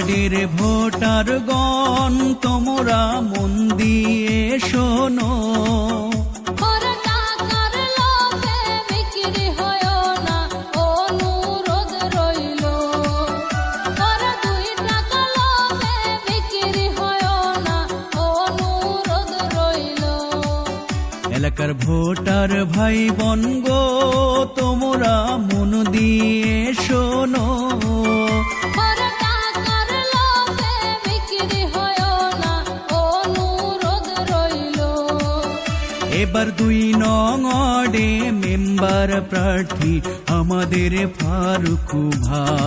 ওয়ার্ডের ভোটারগণ তোমরা মন দিয়ে শোনো, এলাকার ভোটার ভাই বোন গো তোমরা মন দিয়ে শোনো, এবার ২ নং ওয়ার্ডে মেম্বার প্রার্থী আমাদের ফারুক ভাই।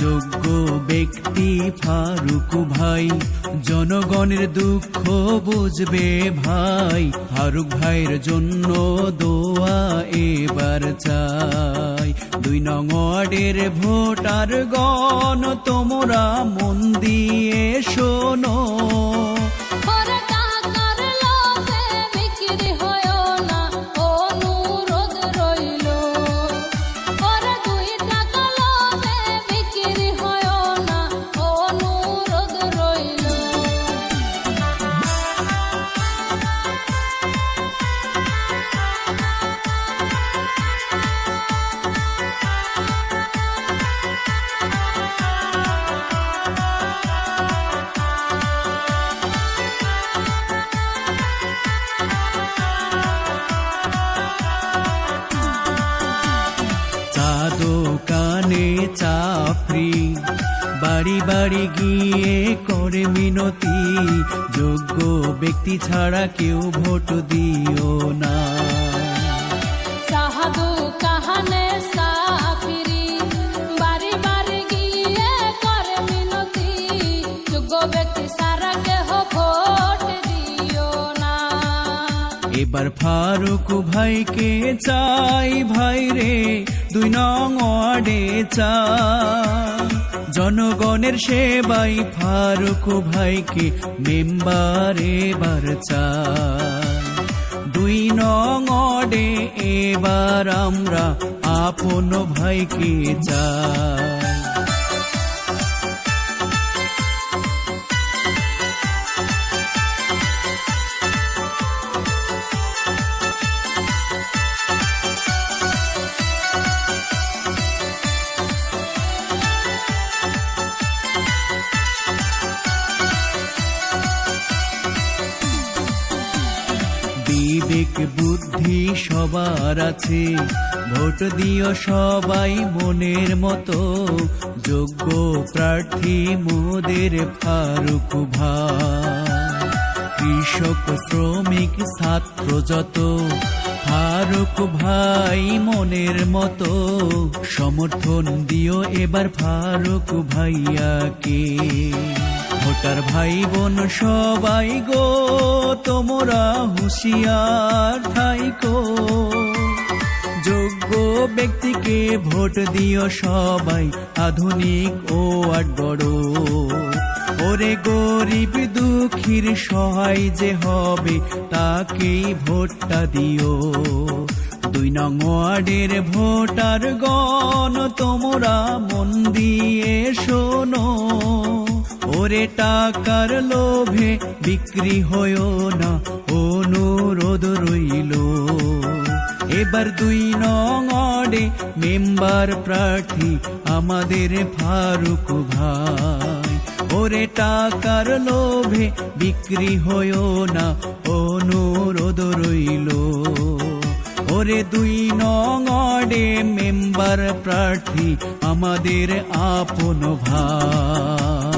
যোগ্য ব্যক্তি ফারুক ভাই জনগণের দুঃখ বুঝবে ভাই, ফারুক ভাইয়ের জন্য দোয়া এবার চাই। ২ নং ওয়ার্ডের ভোটারগণ তোমরা মন দিয়ে শোনো, দোকানে চাকরি বাড়ি বাড়ি গিয়ে করে মিনতি, যোগ্য ব্যক্তি ছাড়া কেউ ভোট দিও না। সাহাদু কাহানে সাফিরি বাড়ি বাড়ি গিয়ে করে মিনতি, যোগ্য ব্যক্তি ছাড়া কেউ ভোট দিও না। এবার ফারুক ভাইকে চাই ভাই রে ২ নং ওয়ার্ডে চাই, জনগণের সেবাই ফারুক ভাইকে মেম্বার এবার চাই। ২ নং ওয়ার্ডে এবার আমরা আপন ভাইকে চাই। বিবেক বুদ্ধি সবার আছে, ভোট দিও সবাই মনের মতো, যোগ্য প্রার্থী মোদের ফারুক ভাই। কৃষক শ্রমিক ছাত্র যত ফারুক ভাই মনের মতো, সমর্থন দিও এবার ফারুক ভাইয়াকে। ভোটার ভাই বোন সবাই গো তোমরা হুঁশিয়ার থাইকো, যোগ্য ব্যক্তিকে ভোট দিও সবাই আধুনিক ও বড়, ওরে গরিব দুঃখীর সহায় যে হবে তাকেই ভোটটা দিও। ২ নং ওয়ার্ডের ভোটারগণ তোমরা মন দিয়ে শোনো, ওরে টাকার লোভে বিক্রি হয়ো না অনুরোধ রইল। এবার ২ নং ওয়ার্ডে মেম্বার প্রার্থী আমাদের ফারুক ভাই, ওরে টাকার লোভে বিক্রি হয়ো না অনুরোধ রইল। ওরে ২ নং ওয়ার্ডে মেম্বার প্রার্থী আমাদের আপন ভাই।